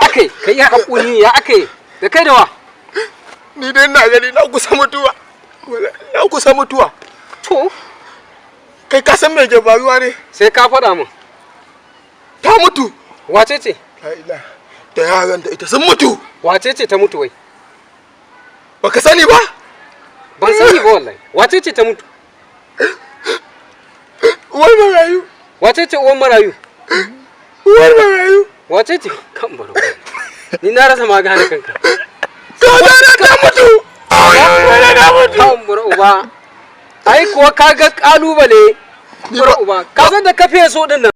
Ake, kai ya hakuri ya ake da kai da wa? Ni dai ina gani na kusa mutuwa. Na kusa mutuwa. To, kai ka san me ke faruwa ne? sai ka faɗa min. Ta mutu. Wace ce? La ilaha. Da yaran da ita sun mutu. Wace ce ta mutu wai? Baka sani ba? Ban sani ba wallahi. Wace ce ta mutu? Uwar marayu. Wace ce uwan marayu? Uwar marayu. Wace ce? Kan baro. Ni na rasa magana kanka. Kakana ta mutu. Kakana ta mutu. Kan baro uba. Ai kuwa kaga kalubale. Baro uba. Ka san da kafe so din nan.